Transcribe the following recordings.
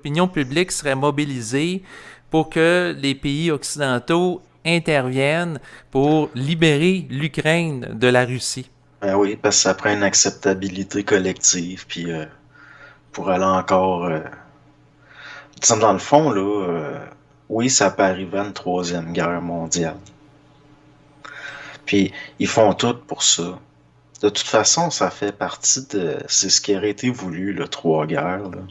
l'opinion publique serait mobilisée pour que les pays occidentaux interviennent pour libérer l'Ukraine de la Russie. Ben oui, parce que ça prend une acceptabilité collective, puis pour aller encore... disons, dans le fond, là, oui, ça peut arriver à une troisième guerre mondiale. Puis ils font tout pour ça. De toute façon, ça fait partie de... C'est ce qui aurait été voulu, le trois guerres, là.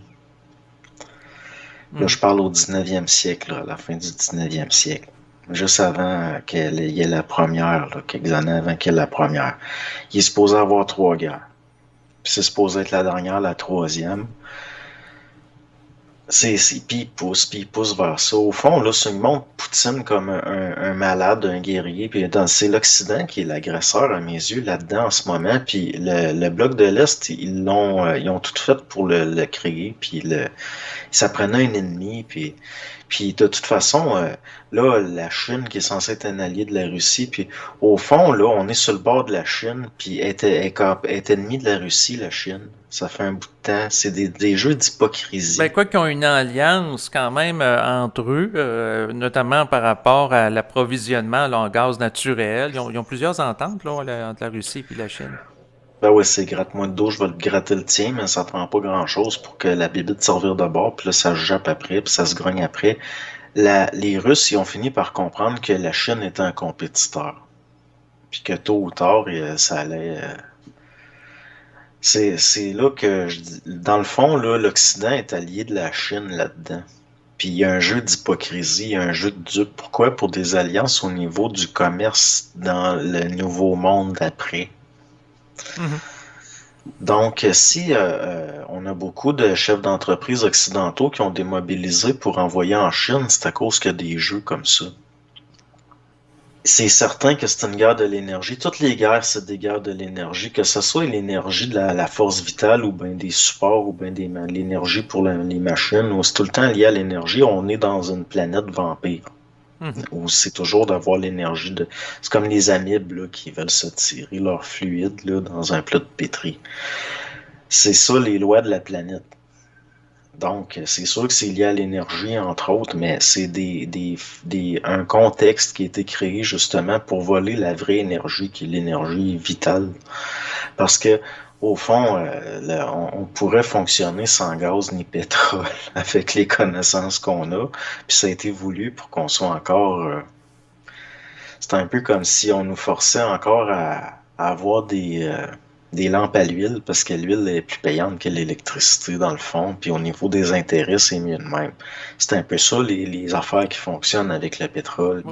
Là, je Mhm. parle au 19e siècle, là, à la fin du 19e siècle. Juste avant qu'il y ait la première, là, quelques années avant qu'il y ait la première. Il est supposé avoir trois guerres. Puis c'est supposé être la dernière, la troisième. Puis il pousse vers ça. Au fond, là, ça nous montre Poutine comme un malade, un guerrier. Puis c'est l'Occident qui est l'agresseur, à mes yeux, là-dedans, en ce moment. Puis le bloc de l'Est, ils ont tout fait pour le créer. Ça prenait un ennemi. Puis de toute façon, là, la Chine qui est censée être un allié de la Russie, puis au fond, là, on est sur le bord de la Chine, puis est ennemie de la Russie, la Chine. Ça fait un bout de temps. C'est des jeux Ben, d'hypocrisie. quoi qu'ils ont une alliance quand même entre eux, notamment par rapport à l'approvisionnement là, en gaz naturel. Ils ont plusieurs ententes là, entre la Russie et la Chine. Ben ouais, c'est gratte-moi le dos, je vais te gratter le tien, mais ça prend pas grand-chose pour que la bébite servir de bord, puis là, ça se jappe après, puis ça se grogne après. Les Russes, ils ont fini par comprendre que la Chine était un compétiteur, puis que tôt ou tard, ça allait... c'est là que, dans le fond, là, l'Occident est allié de la Chine là-dedans. Puis il y a un jeu d'hypocrisie, il y a un jeu de dupe. Pourquoi? Pour des alliances au niveau du commerce dans le nouveau monde d'après. Mhm. Donc, si on a beaucoup de chefs d'entreprise occidentaux qui ont démobilisé pour envoyer en Chine, c'est à cause qu'il y a des jeux comme ça. C'est certain que c'est une guerre de l'énergie. Toutes les guerres, c'est des guerres de l'énergie, que ce soit l'énergie de la force vitale ou bien des supports ou bien l'énergie pour les machines, ou c'est tout le temps lié à l'énergie. On est dans une planète vampire Mhm. où c'est toujours d'avoir l'énergie de... C'est comme les amibes là, qui veulent se tirer leur fluide là, dans un plat de pétri. C'est ça les lois de la planète. Donc, c'est sûr que c'est lié à l'énergie, entre autres, mais c'est un contexte qui a été créé justement pour voler la vraie énergie, qui est l'énergie vitale. Parce que, au fond, on pourrait fonctionner sans gaz ni pétrole avec les connaissances qu'on a. Puis ça a été voulu pour qu'on soit encore... c'est un peu comme si on nous forçait encore à avoir des lampes à l'huile parce que l'huile est plus payante que l'électricité dans le fond. Puis au niveau des intérêts, c'est mieux de même. C'est un peu ça les affaires qui fonctionnent avec le pétrole